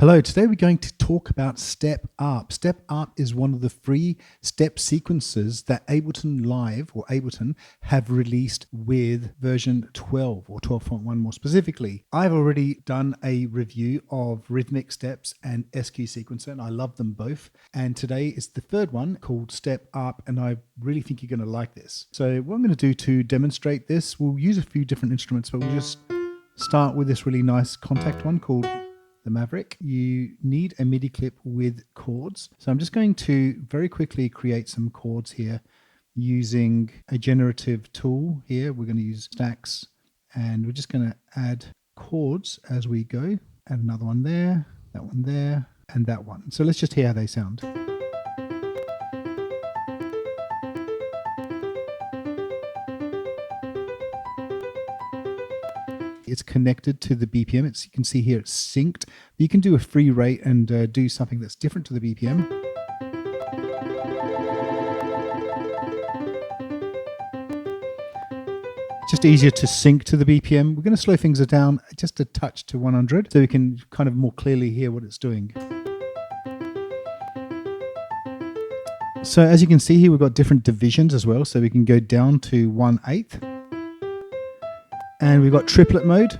Hello, today we're going to talk about Step Up. Step Up is one of the free step sequences that Ableton Live or Ableton have released with version 12 or 12.1 more specifically. I've already done a review of Rhythmic Steps and SQ Sequencer, and I love them both. And today is the third one called Step Up, and I really think you're going to like this. So what I'm going to do to demonstrate this, we'll use a few different instruments, but we'll just start with this really nice Contact one called the Maverick. You need a MIDI clip with chords. So I'm just going to very quickly create some chords here using a generative tool here. We're going to use stacks and we're just going to add chords as we go. Add another one there, and that one. So let's just hear how they sound. It's connected to the BPM. You can see here it's synced. You can do a free rate and do something that's different to the BPM. Just easier to sync to the BPM. We're going to slow things down just a touch to 100 so we can kind of more clearly hear what it's doing. So as you can see here, we've got different divisions as well. So we can go down to 1/8. And we've got triplet mode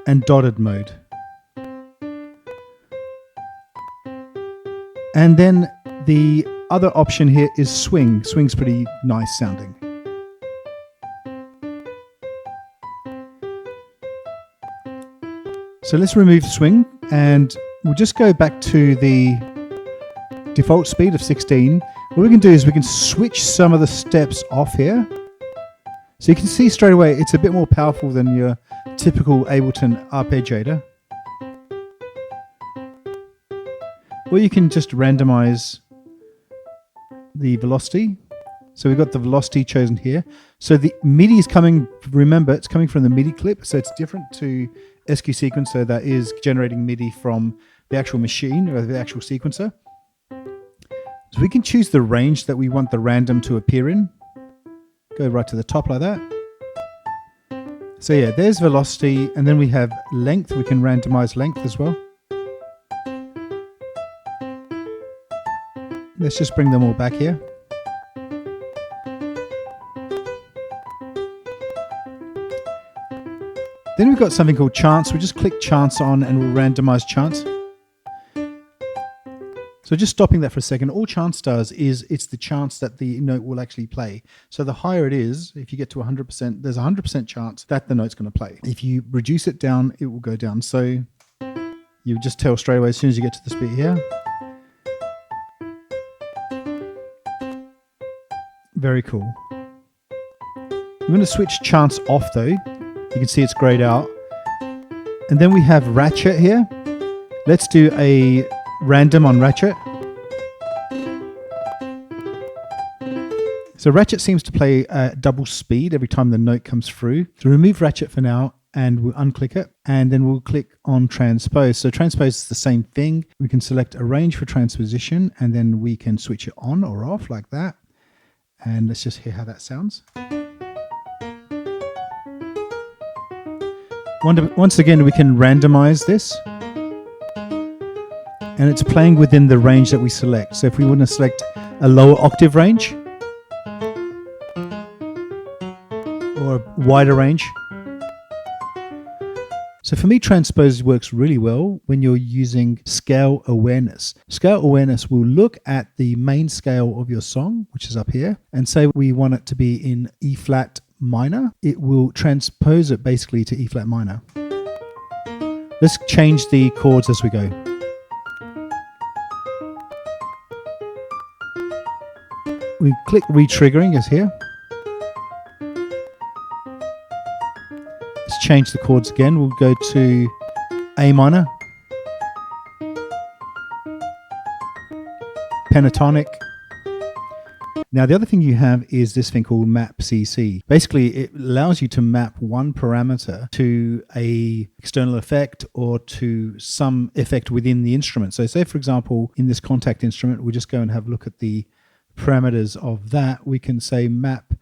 and dotted mode. And then the other option here is swing. Swing's pretty nice sounding. So let's remove swing and we'll just go back to the default speed of 16. What we can do is we can switch some of the steps off here. So you can see straight away it's a bit more powerful than your typical Ableton Arpeggiator. Or you can just randomize the velocity. So we've got the velocity chosen here. So the MIDI is coming, remember, it's coming from the MIDI clip. So it's different to SQ Sequencer that is generating MIDI from the actual machine or the actual sequencer. So we can choose the range that we want the random to appear in. Go right to the top like that. So yeah, there's velocity, and then we have length. We can randomize length as well. Let's just bring them all back here. Then we've got something called chance. We just click chance on and we'll randomize chance. So just stopping that for a second, all chance does is it's the chance that the note will actually play. So the higher it is, if you get to 100%, there's a 100% chance that the note's going to play. If you reduce it down, it will go down. So you just tell straight away as soon as you get to this bit here. Very cool. I'm going to switch chance off though. You can see it's grayed out. And then we have ratchet here. Let's do a random on ratchet. So ratchet seems to play double speed every time the note comes through. So remove ratchet for now and we'll unclick it and then we'll click on transpose. So transpose is the same thing. We can select a range for transposition and then we can switch it on or off like that. And let's just hear how that sounds. Once again, we can randomize this. And it's playing within the range that we select. So if we want to select a lower octave range or a wider range. So for me, transpose works really well when you're using scale awareness. Scale awareness will look at the main scale of your song, which is up here, and say we want it to be in E flat minor. It will transpose it basically to E flat minor. Let's change the chords as we go. We click re-triggering is here. Let's change the chords again. We'll go to A minor, pentatonic. Now the other thing you have is this thing called map CC. Basically it allows you to map one parameter to a external effect or to some effect within the instrument. So say for example in this Contact instrument, we'll just go and have a look at the parameters of that. We can say map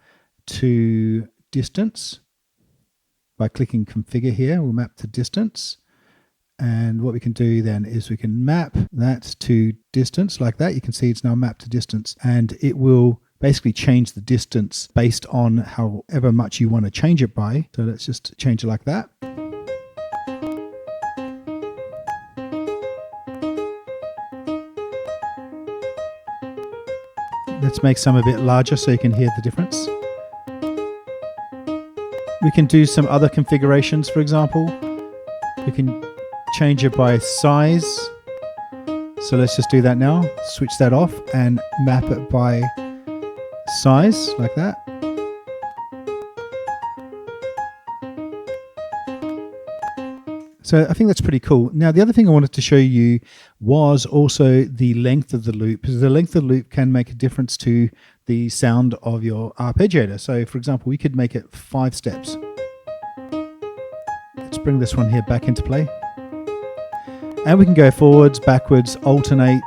to distance by clicking configure here. We'll map to distance And what we can do then is we can map that to distance like that. You can see it's now mapped to distance, and it will basically change the distance based on however much you want to change it by. So let's just change it like that. Let's make some a bit larger so you can hear the difference. We can do some other configurations, for example. We can change it by size. So let's just do that now. Switch that off and map it by size like that. So I think that's pretty cool. Now, the other thing I wanted to show you was also the length of the loop, because the length of the loop can make a difference to the sound of your arpeggiator. So for example, we could make it 5 steps. Let's bring this one here back into play. And we can go forwards, backwards, alternate,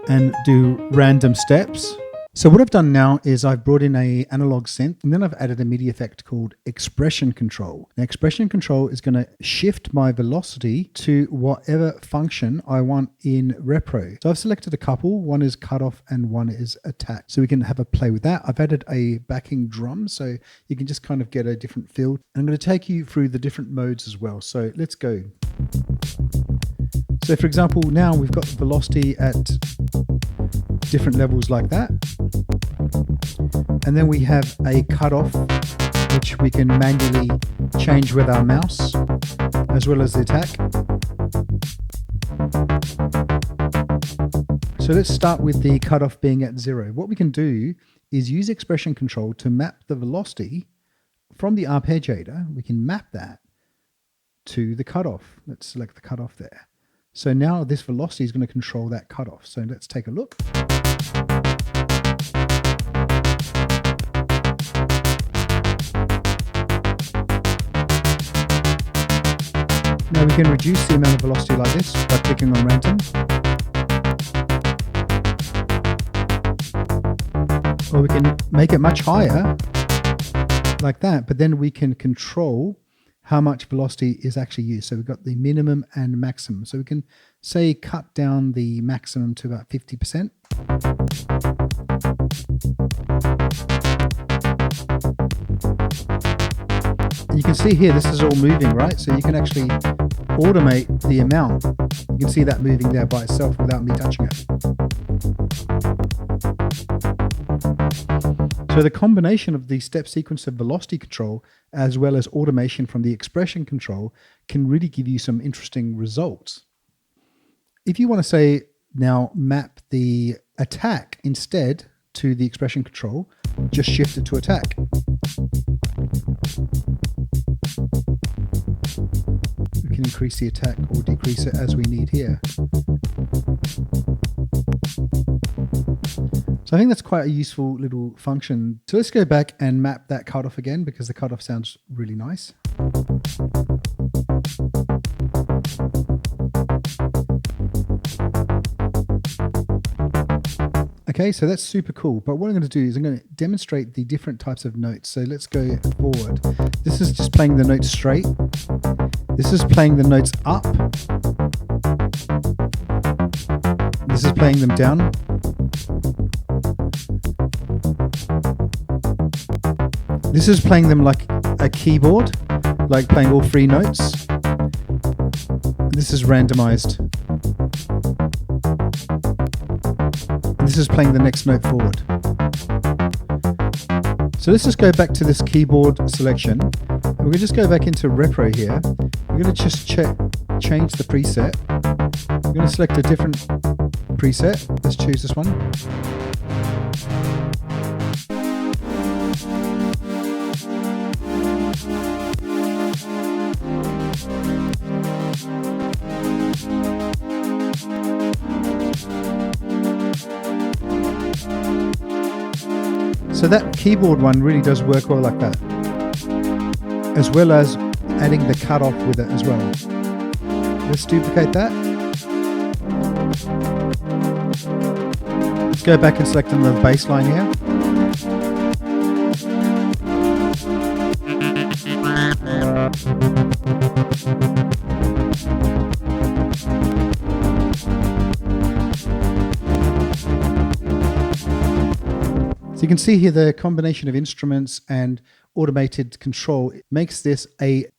and do random steps. So what I've done now is I've brought in an analog synth, and then I've added a MIDI effect called expression control. Now, expression control is going to shift my velocity to whatever function I want in repro. So I've selected a couple. One is cutoff and one is attack. So we can have a play with that. I've added a backing drum so you can just kind of get a different feel. And I'm going to take you through the different modes as well. So let's go. So for example, now we've got the velocity at different levels like that. And then we have a cutoff, which we can manually change with our mouse, as well as the attack. So let's start with the cutoff being at 0. What we can do is use expression control to map the velocity from the arpeggiator. We can map that to the cutoff. Let's select the cutoff there. So now this velocity is going to control that cutoff. So let's take a look. Now we can reduce the amount of velocity like this by clicking on random. Or we can make it much higher like that, but then we can control how much velocity is actually used. So we've got the minimum and maximum. So we can say cut down the maximum to about 50%. And you can see here, this is all moving, right? So you can actually automate the amount. You can see that moving there by itself without me touching it. So the combination of the step sequence of velocity control as well as automation from the expression control can really give you some interesting results. If you want to say now map the attack instead to the expression control, just shift it to attack. We can increase the attack or decrease it as we need here. So I think that's quite a useful little function. So let's go back and map that cutoff again, because the cutoff sounds really nice. Okay, so that's super cool. But what I'm going to do is I'm going to demonstrate the different types of notes. So let's go forward. This is just playing the notes straight. This is playing the notes up. This is playing them down. This is playing them like a keyboard, like playing all 3 notes. This is randomized. This is playing the next note forward. So let's just go back to this keyboard selection. We're going to just go back into repro here. We're going to just change the preset. We're going to select a different preset. Let's choose this one. So that keyboard one really does work well like that, as well as adding the cutoff with it as well. Let's duplicate that. Let's go back and select another bass line here. So you can see here the combination of instruments and automated control makes this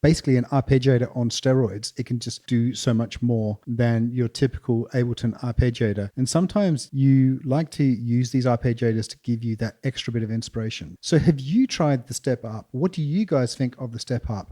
basically an arpeggiator on steroids. It can just do so much more than your typical Ableton arpeggiator. And sometimes you like to use these arpeggiators to give you that extra bit of inspiration. So have you tried the Step Up? What do you guys think of the Step Up?